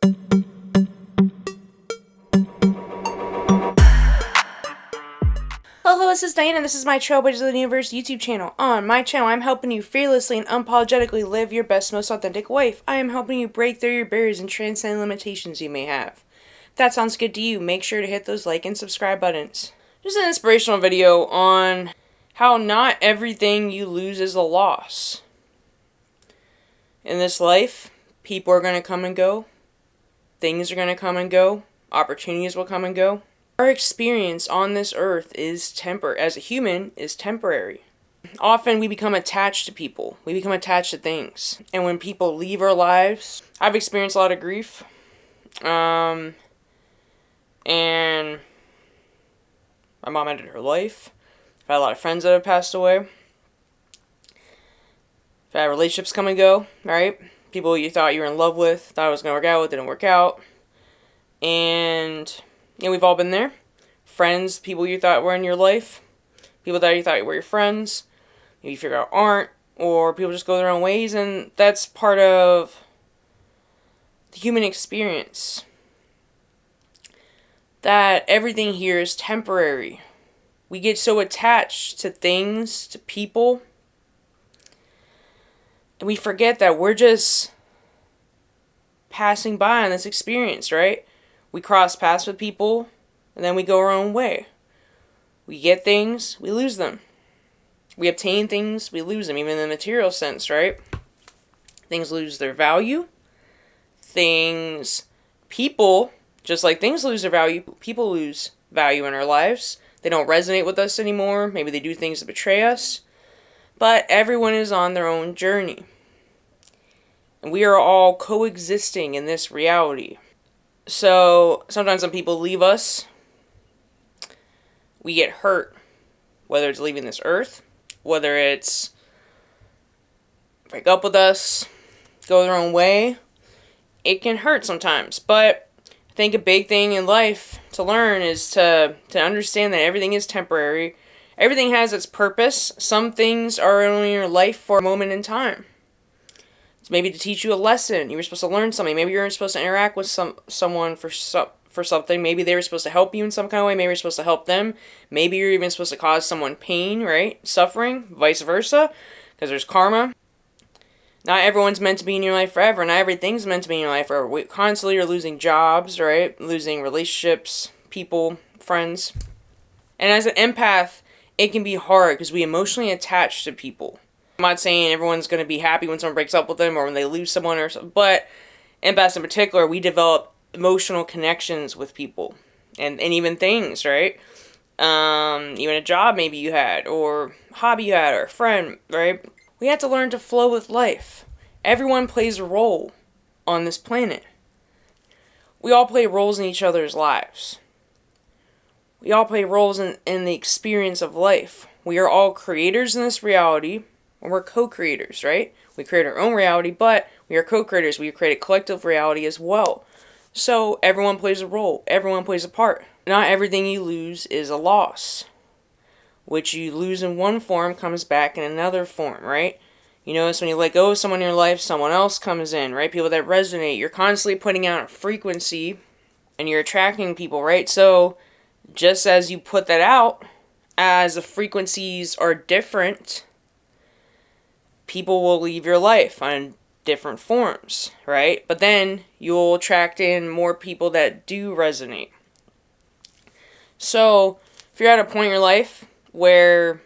Hello, this is Diana, and this is my Trailblazers of the Universe YouTube channel. On my channel, I'm helping you fearlessly and unapologetically live your best, most authentic life. I am helping you break through your barriers and transcend limitations you may have. If that sounds good to you, make sure to hit those like and subscribe buttons. Just an inspirational video on how not everything you lose is a loss. In this life, people are going to come and go. Things are going to come and go. Opportunities will come and go. Our experience on this earth as a human, is temporary. Often we become attached to people. We become attached to things. And when people leave our lives, I've experienced a lot of grief. And my mom ended her life. I've had a lot of friends that have passed away. I've had relationships come and go, right? People you thought you were in love with, thought it was going to work out, didn't work out. And we've all been there. Friends, people you thought were in your life, people that you thought were your friends, maybe you figure out aren't, or people just go their own ways, and that's part of the human experience. That everything here is temporary. We get so attached to things, to people, and we forget that we're just passing by on this experience, right? We cross paths with people, and then we go our own way. We get things, we lose them. We obtain things, we lose them, even in the material sense, right? Things lose their value. People, just like things lose their value, people lose value in our lives. They don't resonate with us anymore. Maybe they do things to betray us. But everyone is on their own journey. And we are all coexisting in this reality. So sometimes when people leave us, we get hurt. Whether it's leaving this earth, whether it's break up with us, go their own way, it can hurt sometimes. But I think a big thing in life to learn is to understand that everything is temporary. Everything has its purpose. Some things are only in your life for a moment in time. Maybe to teach you a lesson. You were supposed to learn something. Maybe you were supposed to interact with someone for something. Maybe they were supposed to help you in some kind of way. Maybe you're supposed to help them. Maybe you're even supposed to cause someone pain, right? Suffering, vice versa, because there's karma. Not everyone's meant to be in your life forever. Not everything's meant to be in your life forever. We constantly are losing jobs, right? Losing relationships, people, friends. And as an empath, it can be hard because we emotionally attach to people. I'm not saying everyone's going to be happy when someone breaks up with them or when they lose someone or something, but empaths in particular, we develop emotional connections with people and even things, right? Even a job maybe you had, or hobby you had, or a friend, right? We have to learn to flow with life. Everyone plays a role on this planet. We all play roles in each other's lives. We all play roles in the experience of life. We are all creators in this reality. And we're co-creators, right? We create our own reality, but we are co-creators. We create a collective reality as well. So everyone plays a role. Everyone plays a part. Not everything you lose is a loss. Which you lose in one form comes back in another form, right? You notice when you let go of someone in your life, someone else comes in, right? People that resonate. You're constantly putting out a frequency and you're attracting people, right? So just as you put that out, as the frequencies are different, people will leave your life on different forms, right? But then you'll attract in more people that do resonate. So if you're at a point in your life where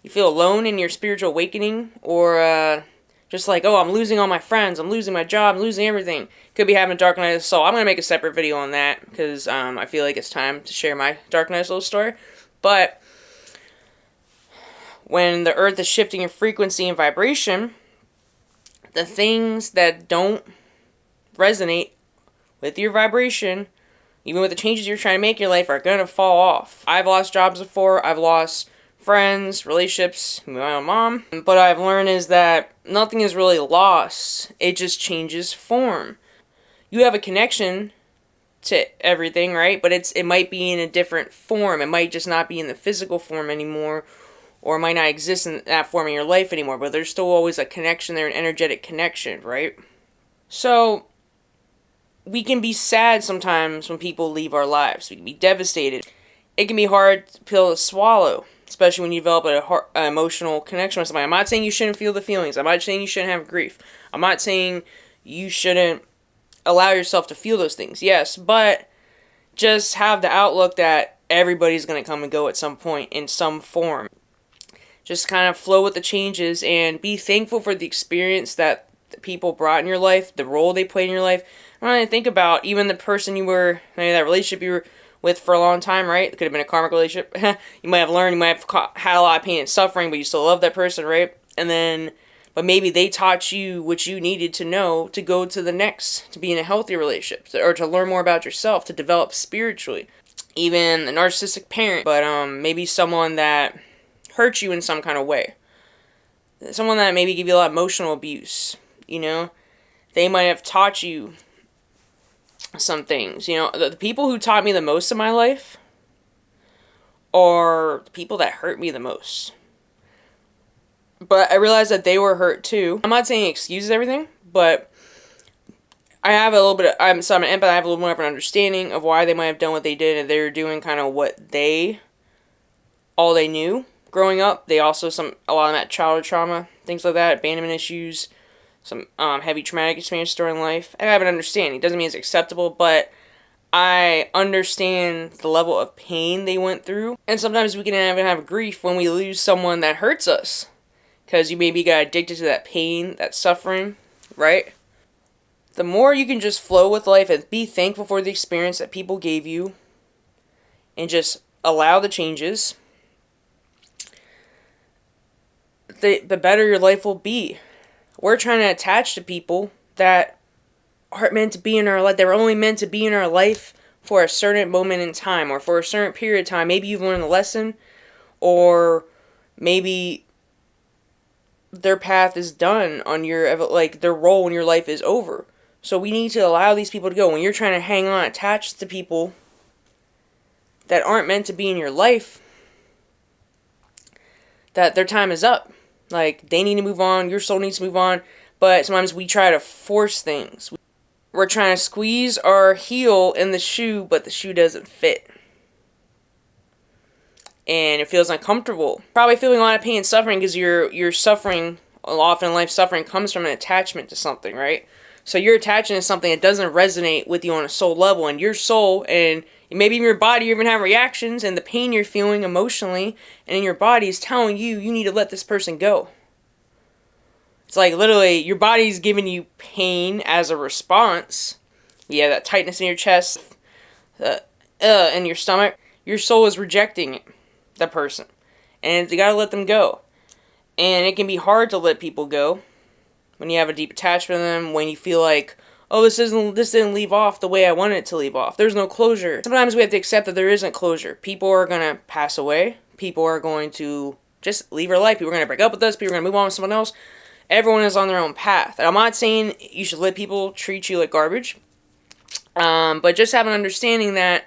you feel alone in your spiritual awakening, or just like, oh, I'm losing all my friends, I'm losing my job, I'm losing everything, could be having a dark night of the soul. I'm going to make a separate video on that because I feel like it's time to share my dark night of the soul story. But when the earth is shifting in frequency and vibration, the things that don't resonate with your vibration, even with the changes you're trying to make in your life, are going to fall off. I've lost jobs before. I've lost friends, relationships, my own mom. But what I've learned is that nothing is really lost. It just changes form. You have a connection to everything, right? But it might be in a different form. It might just not be in the physical form anymore, or it might not exist in that form in your life anymore, but there's still always a connection there, an energetic connection, right? So we can be sad sometimes when people leave our lives. We can be devastated. It can be hard pill to swallow, especially when you develop an emotional connection with somebody. I'm not saying you shouldn't feel the feelings. I'm not saying you shouldn't have grief. I'm not saying you shouldn't allow yourself to feel those things. Yes, but just have the outlook that everybody's going to come and go at some point in some form. Just kind of flow with the changes and be thankful for the experience that the people brought in your life, the role they played in your life. I want to think about even the person you were, maybe that relationship you were with for a long time, right? It could have been a karmic relationship. You might have learned, you might have had a lot of pain and suffering, but you still love that person, right? And then, but maybe they taught you what you needed to know to go to the next, to be in a healthy relationship, or to learn more about yourself, to develop spiritually. Even a narcissistic parent, but maybe someone that hurt you in some kind of way. Someone that maybe gave you a lot of emotional abuse, you know? They might have taught you some things, you know? The people who taught me the most in my life are the people that hurt me the most. But I realized that they were hurt too. I'm not saying it excuses everything, but I have a little bit of, I'm an empath, I have a little more of an understanding of why they might have done what they did, and they were doing kind of what all they knew growing up. They also, a lot of that childhood trauma, things like that, abandonment issues, some heavy traumatic experience during life. I have an understanding. It doesn't mean it's acceptable, but I understand the level of pain they went through. And sometimes we can even have grief when we lose someone that hurts us, because you maybe got addicted to that pain, that suffering, right? The more you can just flow with life and be thankful for the experience that people gave you and just allow the changes, the better your life will be. We're trying to attach to people that aren't meant to be in our life. They're only meant to be in our life for a certain moment in time or for a certain period of time. Maybe you've learned a lesson, or maybe their path is done on their role in your life is over. So we need to allow these people to go. When you're trying to hang on, attached to people that aren't meant to be in your life, that their time is up. Like, they need to move on, your soul needs to move on, but sometimes we try to force things. We're trying to squeeze our heel in the shoe, but the shoe doesn't fit. And it feels uncomfortable. Probably feeling a lot of pain and suffering because you're suffering, often life suffering comes from an attachment to something, right? So you're attaching to something that doesn't resonate with you on a soul level, and your soul and maybe even your body, you're even having reactions, and the pain you're feeling emotionally and in your body is telling you need to let this person go. It's like literally your body's giving you pain as a response. You have that tightness in your chest, in your stomach. Your soul is rejecting that person, and you gotta let them go. And it can be hard to let people go when you have a deep attachment to them, when you feel like, oh, this didn't leave off the way I wanted it to leave off. There's no closure. Sometimes we have to accept that there isn't closure. People are going to pass away. People are going to just leave our life. People are going to break up with us. People are going to move on with someone else. Everyone is on their own path. And I'm not saying you should let people treat you like garbage. But just have an understanding that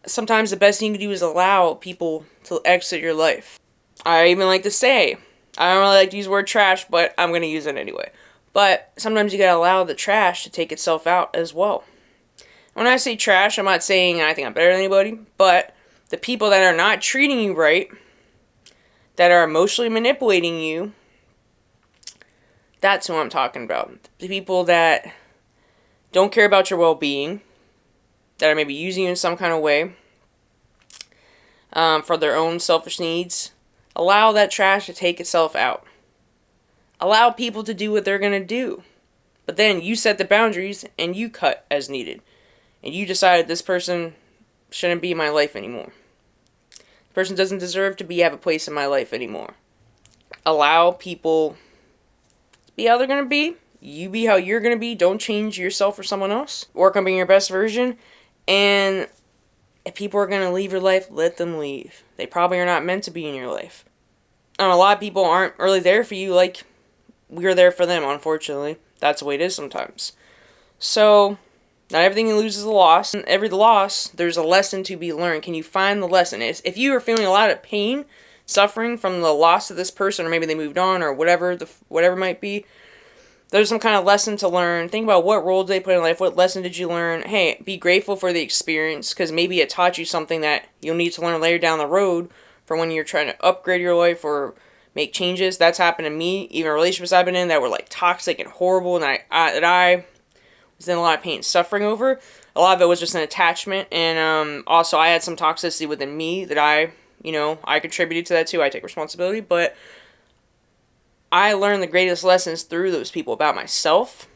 sometimes the best thing you can do is allow people to exit your life. I even like to say, I don't really like to use the word trash, but I'm going to use it anyway. But sometimes you got to allow the trash to take itself out as well. When I say trash, I'm not saying I think I'm better than anybody, but the people that are not treating you right, that are emotionally manipulating you, that's who I'm talking about. The people that don't care about your well-being, that are maybe using you in some kind of way for their own selfish needs. Allow that trash to take itself out. Allow people to do what they're going to do. But then you set the boundaries and you cut as needed. And you decide this person shouldn't be in my life anymore. This person doesn't deserve to have a place in my life anymore. Allow people to be how they're going to be. You be how you're going to be. Don't change yourself for someone else. Work on being your best version. And if people are going to leave your life, let them leave. They probably are not meant to be in your life. And a lot of people aren't really there for you like we're there for them, unfortunately. That's the way it is sometimes. So, not everything you lose is a loss. And every loss, there's a lesson to be learned. Can you find the lesson? If you are feeling a lot of pain, suffering from the loss of this person, or maybe they moved on, or whatever it might be, there's some kind of lesson to learn. Think about what role did they put in life, what lesson did you learn. Hey, be grateful for the experience, because maybe it taught you something that you'll need to learn later down the road for when you're trying to upgrade your life or make changes. That's happened to me. Even relationships I've been in that were like toxic and horrible, and I was in a lot of pain and suffering over. A lot of it was just an attachment, and also I had some toxicity within me that I contributed to that too. I take responsibility, but I learned the greatest lessons through those people about myself,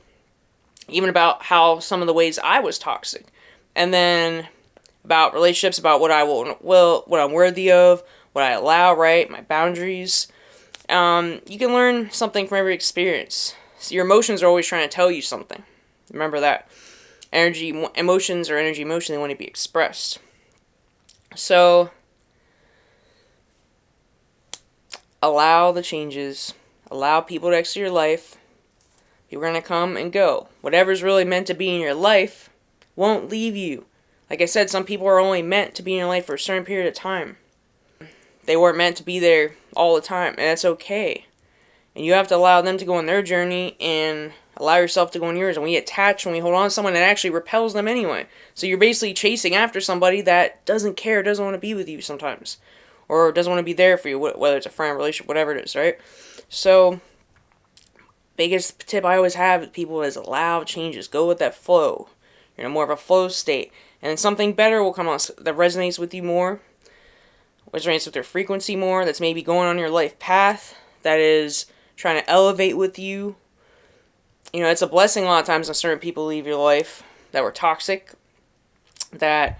even about how some of the ways I was toxic, and then about relationships, about what what I'm worthy of, what I allow, right, my boundaries. You can learn something from every experience. So your emotions are always trying to tell you something. Remember that. Emotions are energy emotion, they want to be expressed. So, allow the changes. Allow people to exit your life. People are going to come and go. Whatever's really meant to be in your life won't leave you. Like I said, some people are only meant to be in your life for a certain period of time. They weren't meant to be there all the time, and that's okay. And you have to allow them to go on their journey and allow yourself to go on yours. And when we attach, when we hold on to someone, it actually repels them anyway. So you're basically chasing after somebody that doesn't care, doesn't want to be with you sometimes. Or doesn't want to be there for you, whether it's a friend, relationship, whatever it is, right? So, biggest tip I always have with people is allow changes. Go with that flow. You're in more of a flow state. And then something better will come on that resonates with you more. Resonates with your frequency more. That's maybe going on your life path. That is trying to elevate with you. It's a blessing a lot of times when certain people leave your life that were toxic. That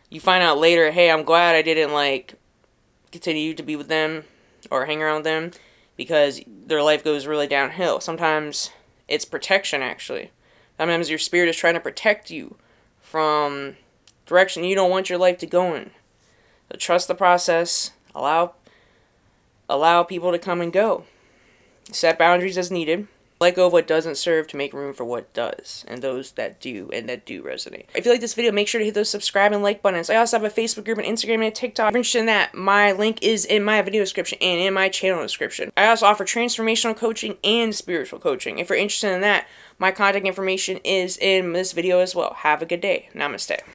you find out later, hey, I'm glad I didn't continue to be with them or hang around them, because their life goes really downhill. Sometimes it's protection, actually. Sometimes your spirit is trying to protect you from direction you don't want your life to go in. So trust the process. Allow people to come and go. Set boundaries as needed. Let go of what doesn't serve to make room for what does, and those that do resonate. If you like this video, make sure to hit those subscribe and like buttons. I also have a Facebook group, an Instagram, and a TikTok. If you're interested in that, my link is in my video description and in my channel description. I also offer transformational coaching and spiritual coaching. If you're interested in that, my contact information is in this video as well. Have a good day. Namaste.